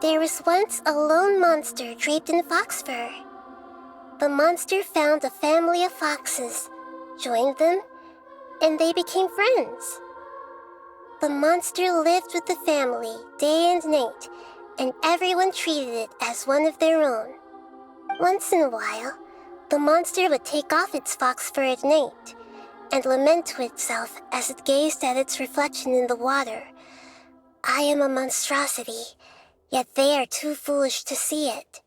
There was once a lone monster draped in fox fur. The monster found a family of foxes, joined them, and they became friends. The monster lived with the family day and night, and everyone treated it as one of their own. Once in a while, the monster would take off its fox fur at night and lament to itself as it gazed at its reflection in the water. I am a monstrosity, yet they are too foolish to see it.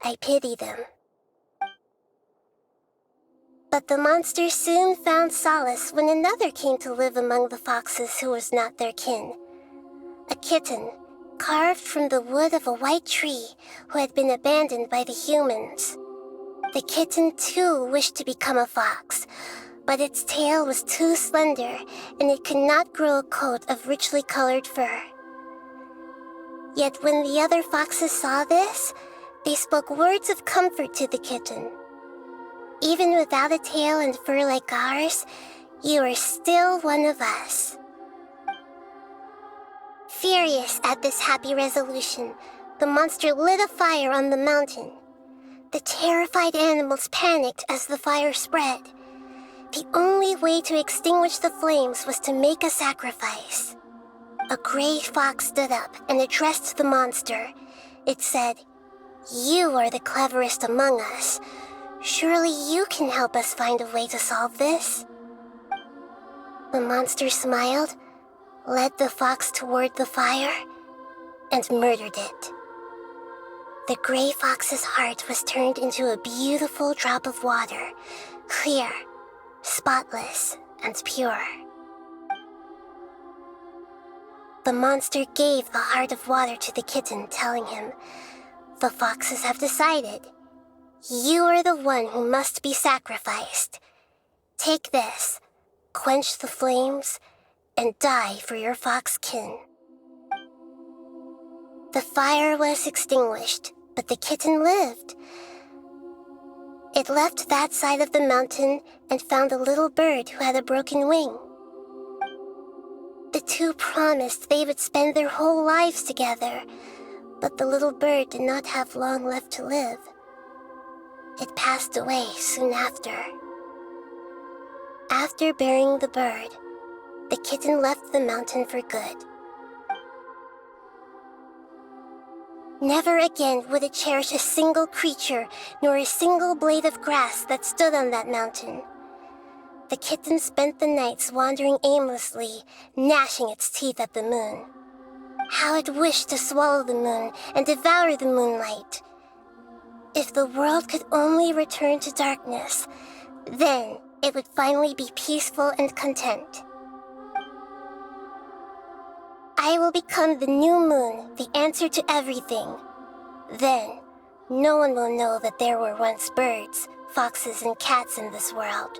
I pity them. But the monster soon found solace when another came to live among the foxes who was not their kin. A kitten, carved from the wood of a white tree who had been abandoned by the humans. The kitten too wished to become a fox, but its tail was too slender and it could not grow a coat of richly colored fur. Yet when the other foxes saw this, they spoke words of comfort to the kitten. Even without a tail and fur like ours, you are still one of us. Furious at this happy resolution, the monster lit a fire on the mountain. The terrified animals panicked as the fire spread. The only way to extinguish the flames was to make a sacrifice. A gray fox stood up and addressed the monster. It said, "You are the cleverest among us. Surely you can help us find a way to solve this." The monster smiled, led the fox toward the fire, and murdered it. The gray fox's heart was turned into a beautiful drop of water, clear, spotless, and pure. The monster gave the heart of water to the kitten, telling him, "The foxes have decided. You are the one who must be sacrificed. Take this, quench the flames, and die for your fox kin." The fire was extinguished, but the kitten lived. It left that side of the mountain and found a little bird who had a broken wing. The two promised they would spend their whole lives together, but the little bird did not have long left to live. It passed away soon after. After burying the bird, the kitten left the mountain for good. Never again would it cherish a single creature nor a single blade of grass that stood on that mountain. The kitten spent the nights wandering aimlessly, gnashing its teeth at the moon. How it wished to swallow the moon and devour the moonlight. If the world could only return to darkness, then it would finally be peaceful and content. I will become the new moon, the answer to everything. Then, no one will know that there were once birds, foxes, and cats in this world.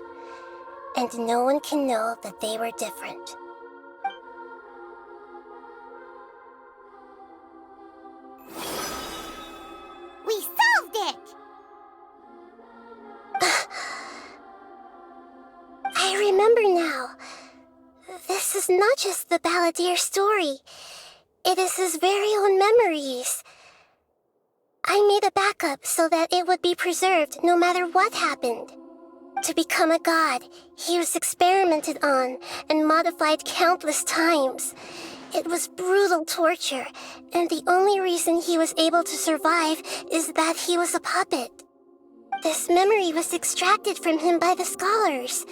And no one can know that they were different. We solved it! I remember now. This is not just the Balladeer story. It is his very own memories. I made a backup so that it would be preserved no matter what happened. To become a god, he was experimented on and modified countless times. It was brutal torture, and the only reason he was able to survive is that he was a puppet. This memory was extracted from him by the scholars.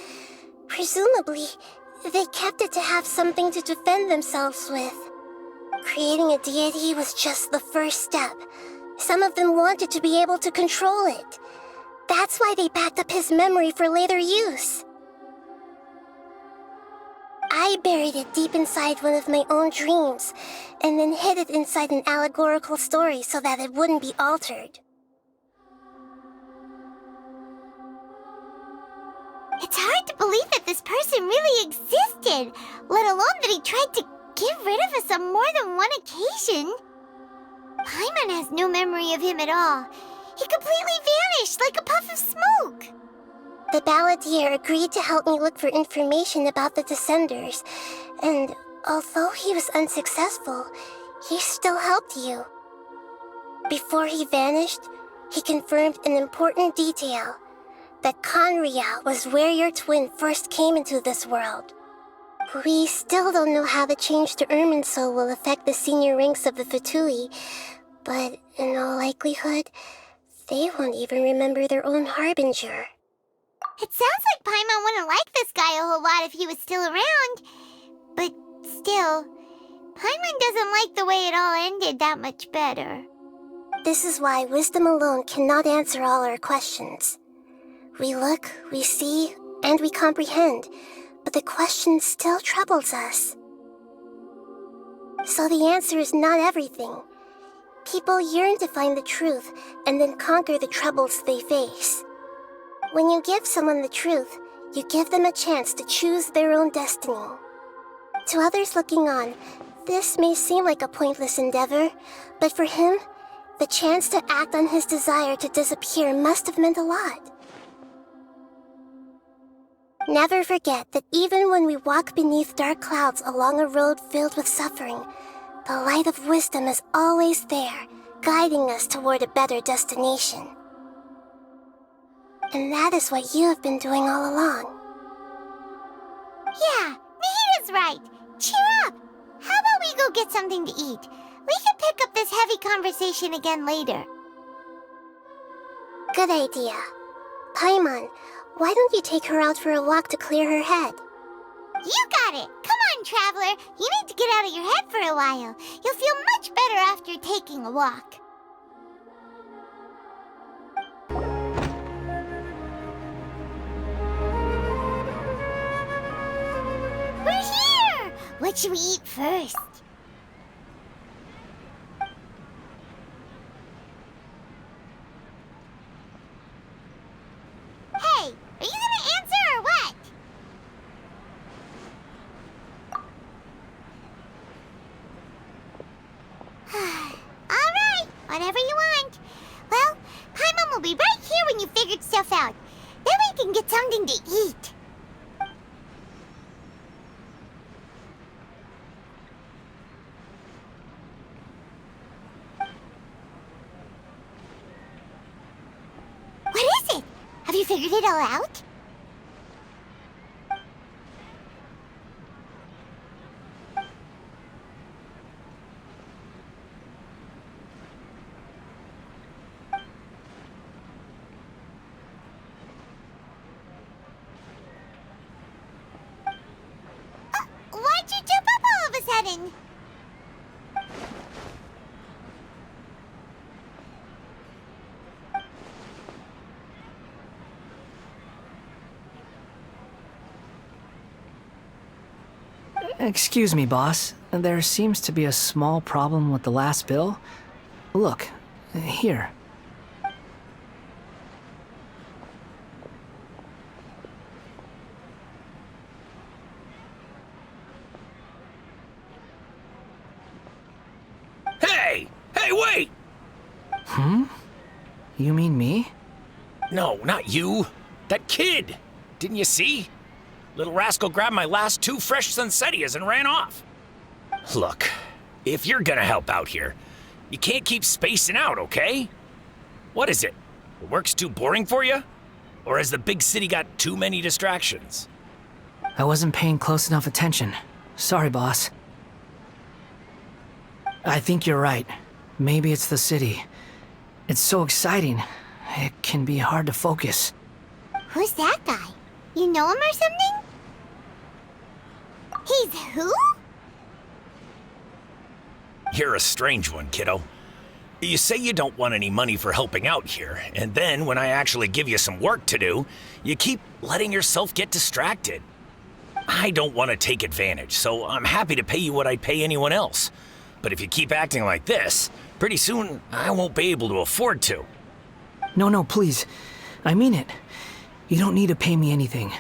Presumably, they kept it to have something to defend themselves with. Creating a deity was just the first step. Some of them wanted to be able to control it. That's why they backed up his memory for later use. I buried it deep inside one of my own dreams, and then hid it inside an allegorical story so that it wouldn't be altered. It's hard to believe that this person really existed, let alone that he tried to get rid of us on more than one occasion. Paimon has no memory of him at all. He completely vanished like a puff of smoke. The Balladeer agreed to help me look for information about the Descenders, and although he was unsuccessful, he still helped you. Before he vanished, he confirmed an important detail, that Conria was where your twin first came into this world. We still don't know how the change to Irminsul will affect the senior ranks of the Fatui, but in all likelihood, they won't even remember their own Harbinger. It sounds like Paimon wouldn't like this guy a whole lot if he was still around. But still, Paimon doesn't like the way it all ended that much better. This is why wisdom alone cannot answer all our questions. We look, we see, and we comprehend, but the question still troubles us. So the answer is not everything. People yearn to find the truth and then conquer the troubles they face. When you give someone the truth, you give them a chance to choose their own destiny. To others looking on, this may seem like a pointless endeavor, but for him, the chance to act on his desire to disappear must have meant a lot. Never forget that even when we walk beneath dark clouds along a road filled with suffering, the light of wisdom is always there, guiding us toward a better destination. And that is what you have been doing all along. Yeah, Nahita's right. Cheer up. How about we go get something to eat? We can pick up this heavy conversation again later. Good idea. Paimon, why don't you take her out for a walk to clear her head? You got it. Come on, Traveler. You need to get out of your head for a while. You'll feel much better after taking a walk. We're here! What should we eat first? Hey, are you gonna answer or what? Alright, whatever you want. Well, Paimon will be right here when you figured stuff out. Then we can get something to eat. What is it? Have you figured it all out? Why'd you jump up all of a sudden? Excuse me, boss. There seems to be a small problem with the last bill. Look, here. Hey! Hey, wait! You mean me? No, not you. That kid! Didn't you see? Little rascal grabbed my last 2 fresh Sunsettias and ran off. Look, if you're gonna help out here, you can't keep spacing out, okay? What is it? The work's too boring for you? Or has the big city got too many distractions? I wasn't paying close enough attention. Sorry, boss. I think you're right. Maybe it's the city. It's so exciting. It can be hard to focus. Who's that guy? You know him or something? He's who? You're a strange one, kiddo. You say you don't want any money for helping out here, and then when I actually give you some work to do, you keep letting yourself get distracted. I don't want to take advantage, so I'm happy to pay you what I'd pay anyone else. But if you keep acting like this, pretty soon I won't be able to afford to. No, please. I mean it. You don't need to pay me anything.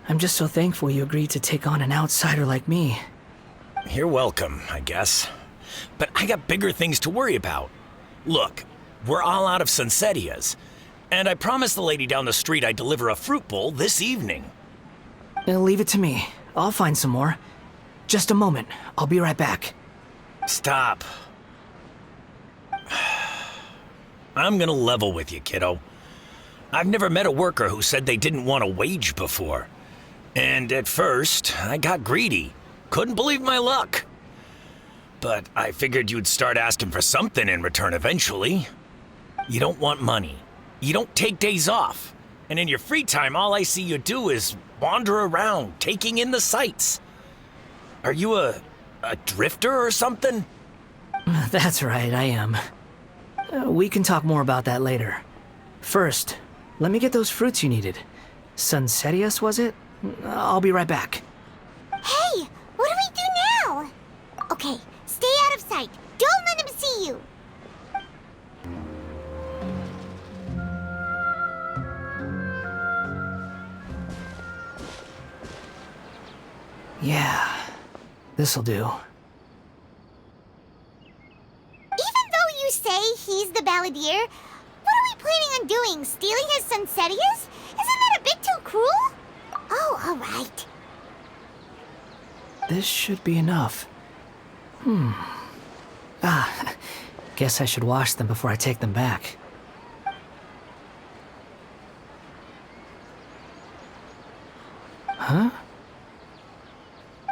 I'm just so thankful you agreed to take on an outsider like me. You're welcome, I guess. But I got bigger things to worry about. Look, we're all out of Sunsettias, and I promised the lady down the street I'd deliver a fruit bowl this evening. Leave it to me. I'll find some more. Just a moment. I'll be right back. Stop. I'm gonna level with you, kiddo. I've never met a worker who said they didn't want a wage before. And at first, I got greedy. Couldn't believe my luck. But I figured you'd start asking for something in return eventually. You don't want money. You don't take days off. And in your free time, all I see you do is wander around, taking in the sights. Are you a drifter or something? That's right, I am. We can talk more about that later. First, let me get those fruits you needed. Sunsetius, was it? I'll be right back. Hey, what do we do now? Okay, stay out of sight. Don't let him see you. Yeah, this'll do. Even though you say he's the balladeer, what are we planning on doing? Stealing his Sunsetius? Isn't that a bit too cruel? Oh, all right. This should be enough. Guess I should wash them before I take them back. Huh?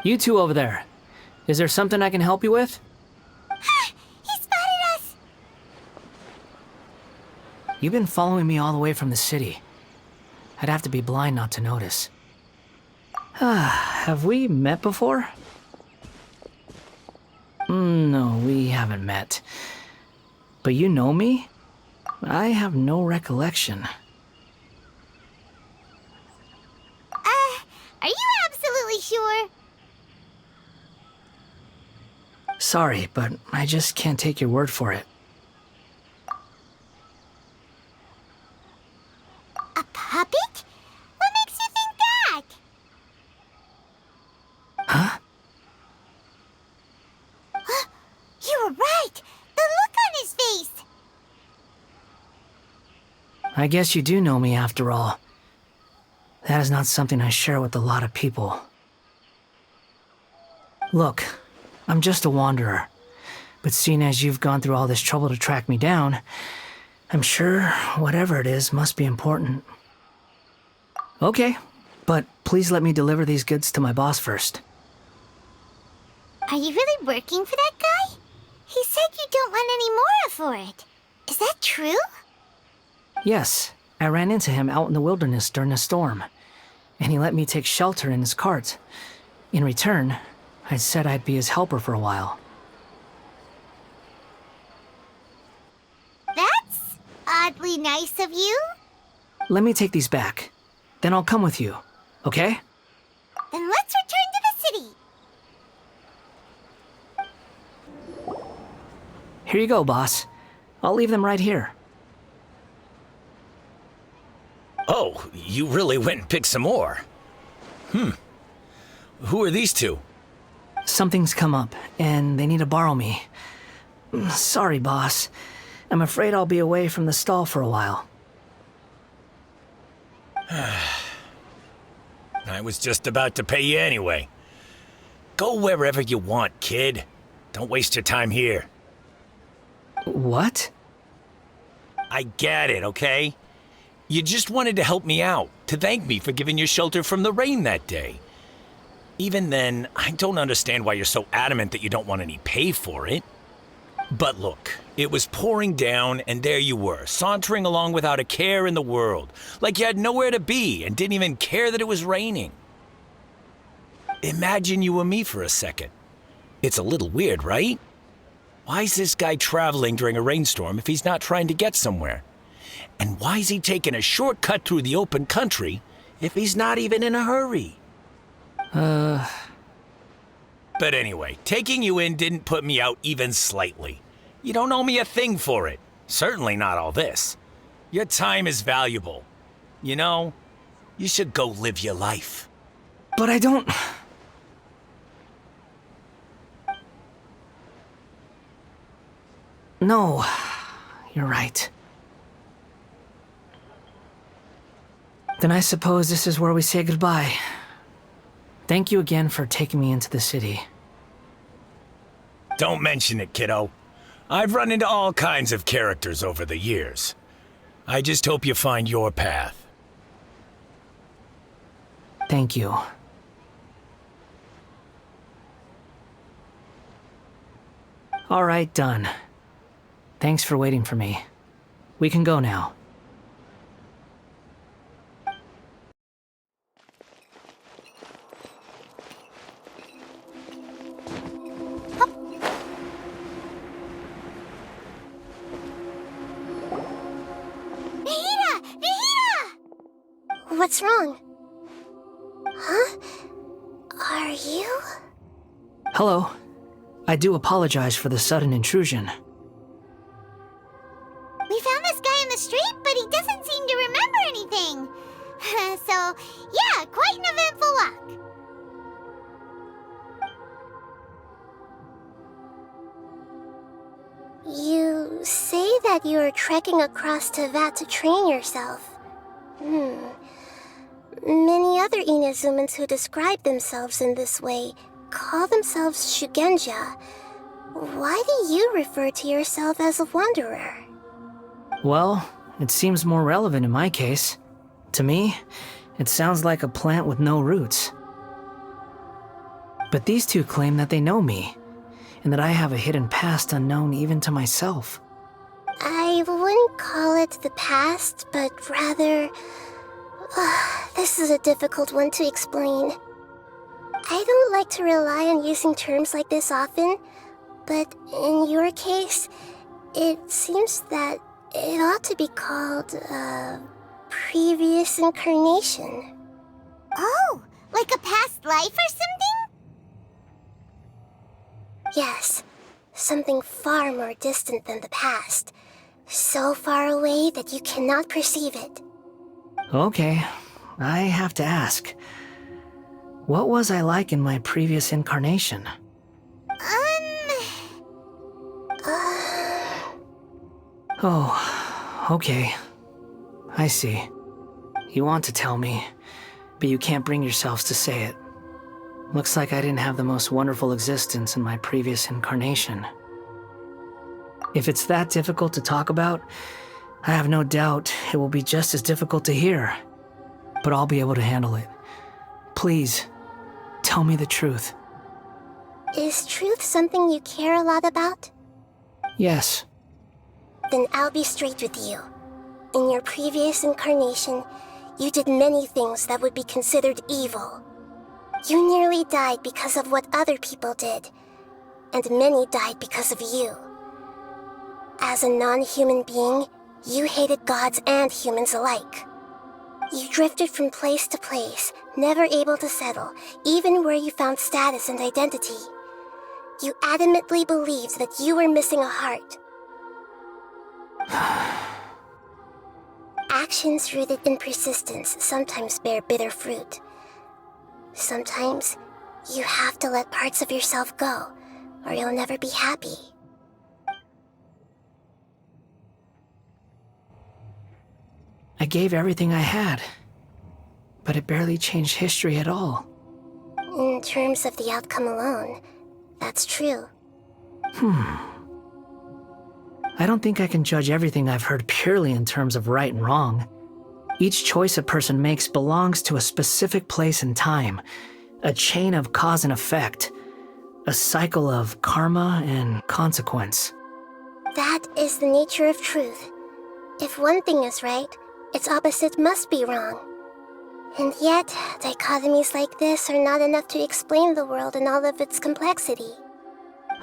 You two over there. Is there something I can help you with? He spotted us! You've been following me all the way from the city. I'd have to be blind not to notice. Have we met before? No, we haven't met. But you know me? I have no recollection. Are you absolutely sure? Sorry, but I just can't take your word for it. A puppet? What makes you think that? Huh? You were right! The look on his face! I guess you do know me after all. That is not something I share with a lot of people. Look, I'm just a wanderer. But seeing as you've gone through all this trouble to track me down, I'm sure whatever it is must be important. Okay, but please let me deliver these goods to my boss first. Are you really working for that guy? He said you don't want any more for it. Is that true? Yes, I ran into him out in the wilderness during a storm, and he let me take shelter in his cart. In return, I said I'd be his helper for a while. That's oddly nice of you. Let me take these back. Then I'll come with you, okay? Then let's return to the city. Here you go, boss. I'll leave them right here. Oh, you really went and picked some more. Who are these two? Something's come up, and they need to borrow me. Sorry, boss. I'm afraid I'll be away from the stall for a while. I was just about to pay you anyway. Go wherever you want, kid. Don't waste your time here. What? I get it, okay? You just wanted to help me out, to thank me for giving you shelter from the rain that day. Even then, I don't understand why you're so adamant that you don't want any pay for it. But look, it was pouring down and there you were, sauntering along without a care in the world, like you had nowhere to be and didn't even care that it was raining. Imagine you were me for a second. It's a little weird, right? Why's this guy traveling during a rainstorm if he's not trying to get somewhere? And why's he taking a shortcut through the open country if he's not even in a hurry? But anyway, taking you in didn't put me out even slightly. You don't owe me a thing for it. Certainly not all this. Your time is valuable. You know, you should go live your life. But I don't... No, you're right. Then I suppose this is where we say goodbye. Thank you again for taking me into the city. Don't mention it, kiddo. I've run into all kinds of characters over the years. I just hope you find your path. Thank you. All right, done. Thanks for waiting for me. We can go now. What's wrong? Huh? Are you? Hello. I do apologize for the sudden intrusion. We found this guy in the street, but he doesn't seem to remember anything. So, yeah, quite an eventful walk. You say that you are trekking across Teyvat to train yourself. Many other Inazumans who describe themselves in this way call themselves Shugenja. Why do you refer to yourself as a wanderer? Well, it seems more relevant in my case. To me, it sounds like a plant with no roots. But these two claim that they know me, and that I have a hidden past unknown even to myself. I wouldn't call it the past, but rather... this is a difficult one to explain. I don't like to rely on using terms like this often, but in your case, it seems that it ought to be called previous incarnation. Oh, like a past life or something? Yes, something far more distant than the past. So far away that you cannot perceive it. Okay, I have to ask. What was I like in my previous incarnation? Oh, okay. I see. You want to tell me, but you can't bring yourselves to say it. Looks like I didn't have the most wonderful existence in my previous incarnation. If it's that difficult to talk about, I have no doubt it will be just as difficult to hear. But I'll be able to handle it. Please, tell me the truth. Is truth something you care a lot about? Yes. Then I'll be straight with you. In your previous incarnation, you did many things that would be considered evil. You nearly died because of what other people did, and many died because of you. As a non-human being, you hated gods and humans alike. You drifted from place to place, never able to settle, even where you found status and identity. You adamantly believed that you were missing a heart. Actions rooted in persistence sometimes bear bitter fruit. Sometimes, you have to let parts of yourself go, or you'll never be happy. I gave everything I had, but it barely changed history at all. In terms of the outcome alone, that's true. I don't think I can judge everything I've heard purely in terms of right and wrong. Each choice a person makes belongs to a specific place and time, a chain of cause and effect, a cycle of karma and consequence. That is the nature of truth. If one thing is right, its opposite must be wrong. And yet, dichotomies like this are not enough to explain the world in all of its complexity.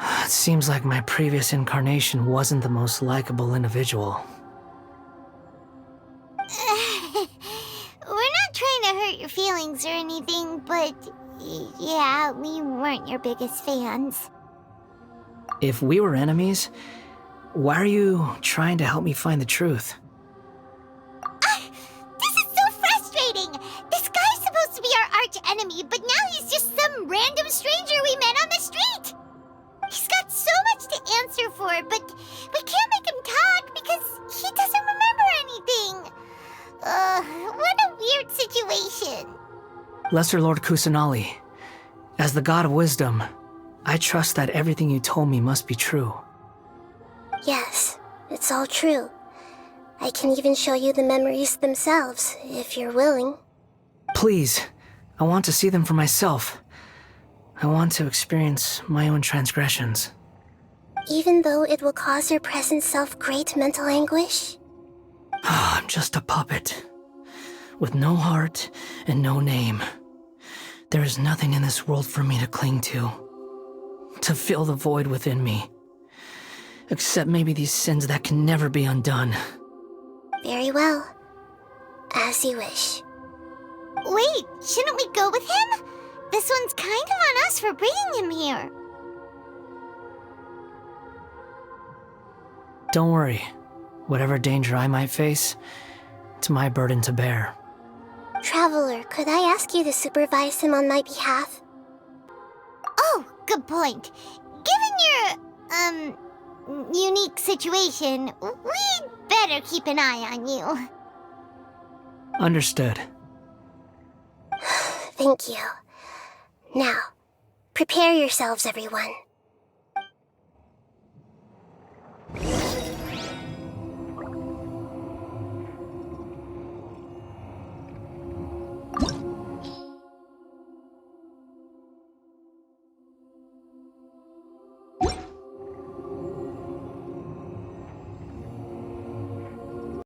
It seems like my previous incarnation wasn't the most likable individual. We're not trying to hurt your feelings or anything, but yeah, we weren't your biggest fans. If we were enemies, why are you trying to help me find the truth? This is so frustrating! This guy's supposed to be our arch enemy, but now he's just some random stranger we met on the street! He's got so much to answer for, but we can't make him talk because he doesn't remember anything. What a weird situation. Lesser Lord Kusanali, as the god of wisdom, I trust that everything you told me must be true. Yes, it's all true. I can even show you the memories themselves, if you're willing. Please, I want to see them for myself. I want to experience my own transgressions. Even though it will cause your present self great mental anguish? I'm just a puppet, with no heart and no name. There is nothing in this world for me to cling to fill the void within me. Except maybe these sins that can never be undone. Very well. As you wish. Wait, shouldn't we go with him? This one's kind of on us for bringing him here. Don't worry. Whatever danger I might face, it's my burden to bear. Traveler, could I ask you to supervise him on my behalf? Oh, good point. Given your, unique situation, we'd better keep an eye on you. Understood. Thank you. Now, prepare yourselves, everyone.